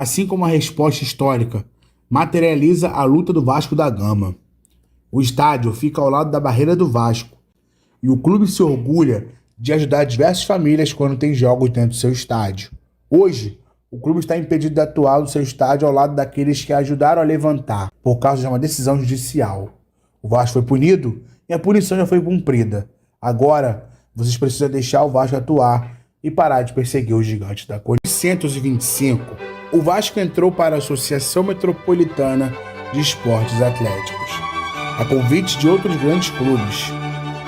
assim como a resposta histórica, materializa a luta do Vasco da Gama. O estádio fica ao lado da barreira do Vasco e o clube se orgulha de ajudar diversas famílias quando tem jogos dentro do seu estádio. Hoje, o clube está impedido de atuar no seu estádio ao lado daqueles que ajudaram a levantar, por causa de uma decisão judicial. O Vasco foi punido e a punição já foi cumprida. Agora, vocês precisam deixar o Vasco atuar e parar de perseguir os gigantes da colina. Em 1925, o Vasco entrou para a Associação Metropolitana de Esportes Atléticos, a convite de outros grandes clubes,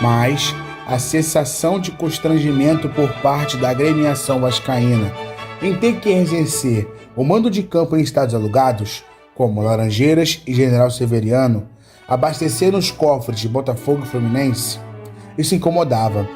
mas a sensação de constrangimento por parte da agremiação vascaína em ter que exercer o mando de campo em estádios alugados, como Laranjeiras e General Severiano, abastecer os cofres de Botafogo e Fluminense, isso incomodava,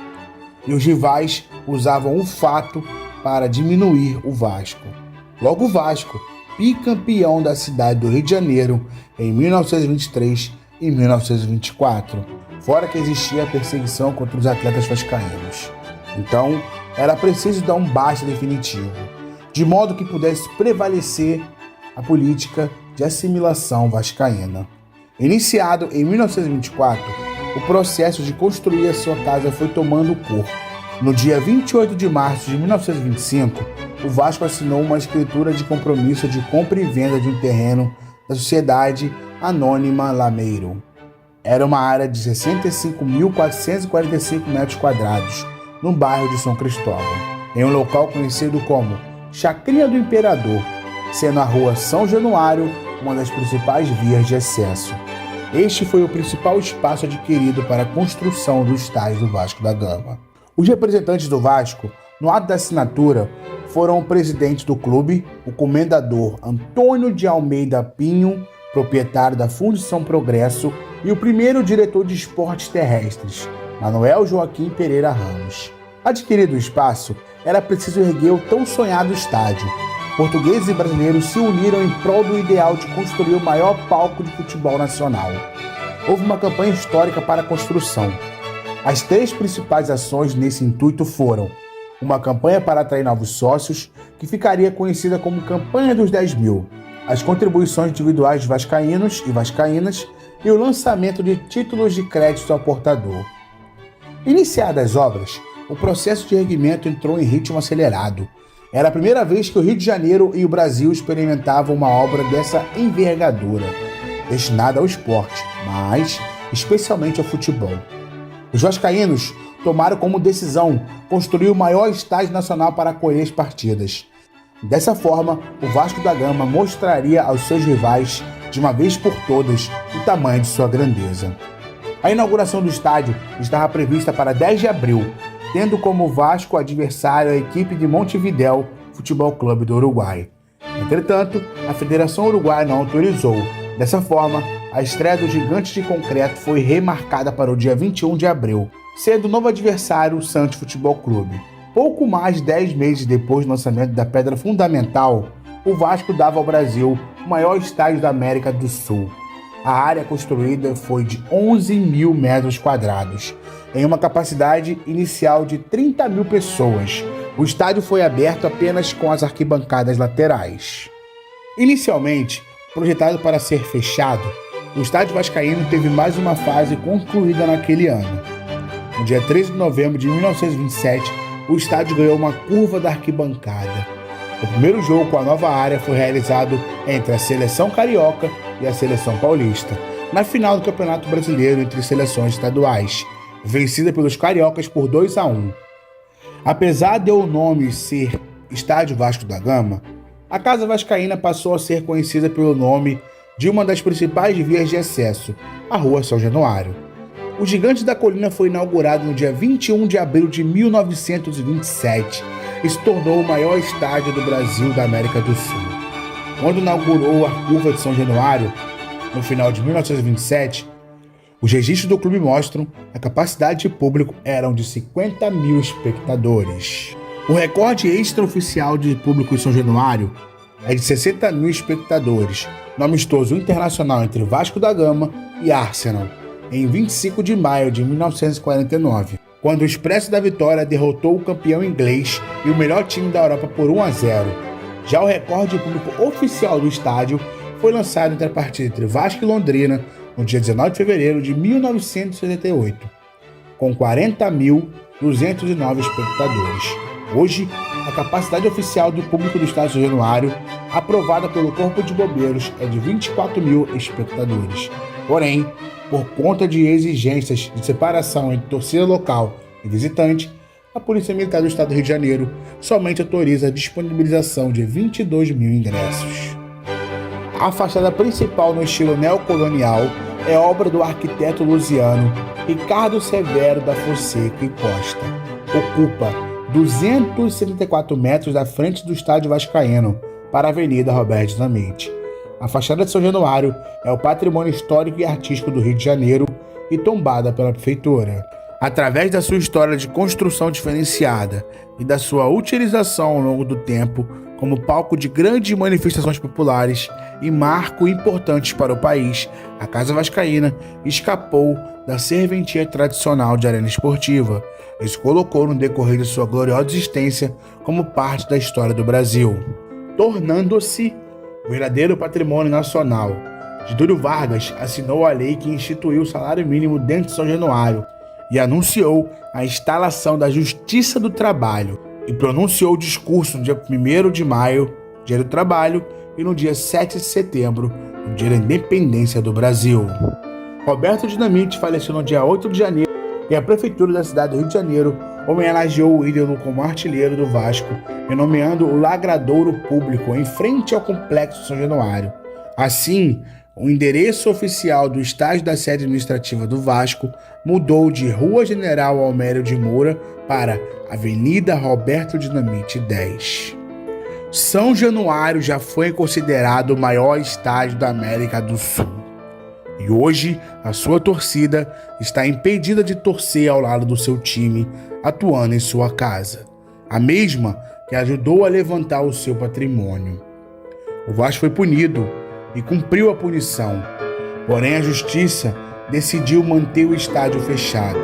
e os rivais usavam o fato para diminuir o Vasco. Logo o Vasco, bicampeão da cidade do Rio de Janeiro em 1923 e 1924, fora que existia a perseguição contra os atletas vascaínos. Então, era preciso dar um basta definitivo, de modo que pudesse prevalecer a política de assimilação vascaína. Iniciado em 1924, o processo de construir a sua casa foi tomando corpo. No dia 28 de março de 1925, o Vasco assinou uma escritura de compromisso de compra e venda de um terreno da Sociedade Anônima Lameiro. Era uma área de 65.445 metros quadrados, no bairro de São Cristóvão, em um local conhecido como Chacrinha do Imperador, sendo a rua São Januário uma das principais vias de acesso. Este foi o principal espaço adquirido para a construção do estádio do Vasco da Gama. Os representantes do Vasco, no ato da assinatura, foram o presidente do clube, o comendador Antônio de Almeida Pinho, proprietário da Fundição Progresso, e o primeiro diretor de esportes terrestres, Manuel Joaquim Pereira Ramos. Adquirido o espaço, era preciso erguer o tão sonhado estádio. Portugueses e brasileiros se uniram em prol do ideal de construir o maior palco de futebol nacional. Houve uma campanha histórica para a construção. As três principais ações nesse intuito foram uma campanha para atrair novos sócios, que ficaria conhecida como Campanha dos 10 mil, as contribuições individuais de vascaínos e vascaínas e o lançamento de títulos de crédito ao portador. Iniciadas as obras, o processo de erguimento entrou em ritmo acelerado. Era a primeira vez que o Rio de Janeiro e o Brasil experimentavam uma obra dessa envergadura, destinada ao esporte, mas especialmente ao futebol. Os vascaínos tomaram como decisão construir o maior estádio nacional para acolher as partidas. Dessa forma, o Vasco da Gama mostraria aos seus rivais, de uma vez por todas, o tamanho de sua grandeza. A inauguração do estádio estava prevista para 10 de abril, tendo como Vasco adversário a equipe de Montevidéu Futebol Clube do Uruguai. Entretanto, a Federação Uruguaia não autorizou. Dessa forma, a estreia do Gigante de Concreto foi remarcada para o dia 21 de abril, sendo o novo adversário o Santos Futebol Clube. Pouco mais de 10 meses depois do lançamento da pedra fundamental, o Vasco dava ao Brasil o maior estádio da América do Sul. A área construída foi de 11 mil metros quadrados, em uma capacidade inicial de 30 mil pessoas. O estádio foi aberto apenas com as arquibancadas laterais. Inicialmente, projetado para ser fechado, o estádio vascaíno teve mais uma fase concluída naquele ano. No dia 13 de novembro de 1927, o estádio ganhou uma curva da arquibancada. O primeiro jogo com a nova área foi realizado entre a seleção carioca e a seleção paulista, na final do Campeonato Brasileiro entre seleções estaduais, vencida pelos cariocas por 2-1. Apesar de o nome ser Estádio Vasco da Gama, a Casa Vascaína passou a ser conhecida pelo nome de uma das principais vias de acesso, a Rua São Januário. O Gigante da Colina foi inaugurado no dia 21 de abril de 1927 e se tornou o maior estádio do Brasil da América do Sul. Quando inaugurou a Curva de São Januário, no final de 1927, os registros do clube mostram a capacidade de público eram de 50 mil espectadores. O recorde extraoficial de público em São Januário é de 60 mil espectadores, no amistoso internacional entre Vasco da Gama e Arsenal, em 25 de maio de 1949, quando o Expresso da Vitória derrotou o campeão inglês e o melhor time da Europa por 1-0. Já o recorde público oficial do estádio foi lançado entre a partida entre Vasco e Londrina no dia 19 de fevereiro de 1978, com 40.209 espectadores. Hoje, a capacidade oficial do público do Estádio São Januário, aprovada pelo Corpo de Bombeiros, é de 24.000 espectadores. Porém, por conta de exigências de separação entre torcida local e visitante, a Polícia Militar do Estado do Rio de Janeiro somente autoriza a disponibilização de 22.000 ingressos. A fachada principal no estilo neocolonial é obra do arquiteto lusiano Ricardo Severo da Fonseca e Costa. Ocupa 274 metros da frente do estádio vascaíno para a Avenida Roberto Dinamite. A fachada de São Januário é o patrimônio histórico e artístico do Rio de Janeiro e tombada pela prefeitura. Através da sua história de construção diferenciada e da sua utilização ao longo do tempo como palco de grandes manifestações populares e marco importante para o país, a Casa Vascaína escapou da serventia tradicional de arena esportiva e se colocou no decorrer de sua gloriosa existência como parte da história do Brasil, tornando-se verdadeiro patrimônio nacional. Getúlio Vargas assinou a lei que instituiu o salário mínimo dentro de São Januário e anunciou a instalação da Justiça do Trabalho e pronunciou o discurso no dia 1º de maio, Dia do Trabalho, e no dia 7 de setembro, no Dia da Independência do Brasil. Roberto Dinamite faleceu no dia 8 de janeiro e a Prefeitura da cidade do Rio de Janeiro homenageou o ídolo como artilheiro do Vasco, renomeando o Lagradouro Público em frente ao Complexo São Januário. Assim, o endereço oficial do estádio da sede administrativa do Vasco mudou de Rua General Almério de Moura para Avenida Roberto Dinamite 10. São Januário já foi considerado o maior estádio da América do Sul. E hoje, a sua torcida está impedida de torcer ao lado do seu time, atuando em sua casa. A mesma que ajudou a levantar o seu patrimônio. O Vasco foi punido e cumpriu a punição. Porém, a justiça decidiu manter o estádio fechado.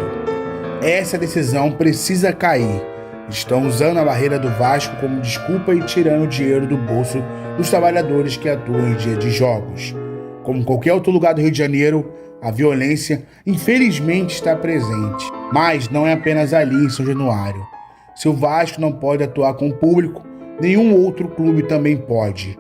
Essa decisão precisa cair. Estão usando a barreira do Vasco como desculpa e tirando o dinheiro do bolso dos trabalhadores que atuam em dia de jogos. Como qualquer outro lugar do Rio de Janeiro, a violência infelizmente está presente. Mas não é apenas ali em São Januário. Se o Vasco não pode atuar com o público, nenhum outro clube também pode.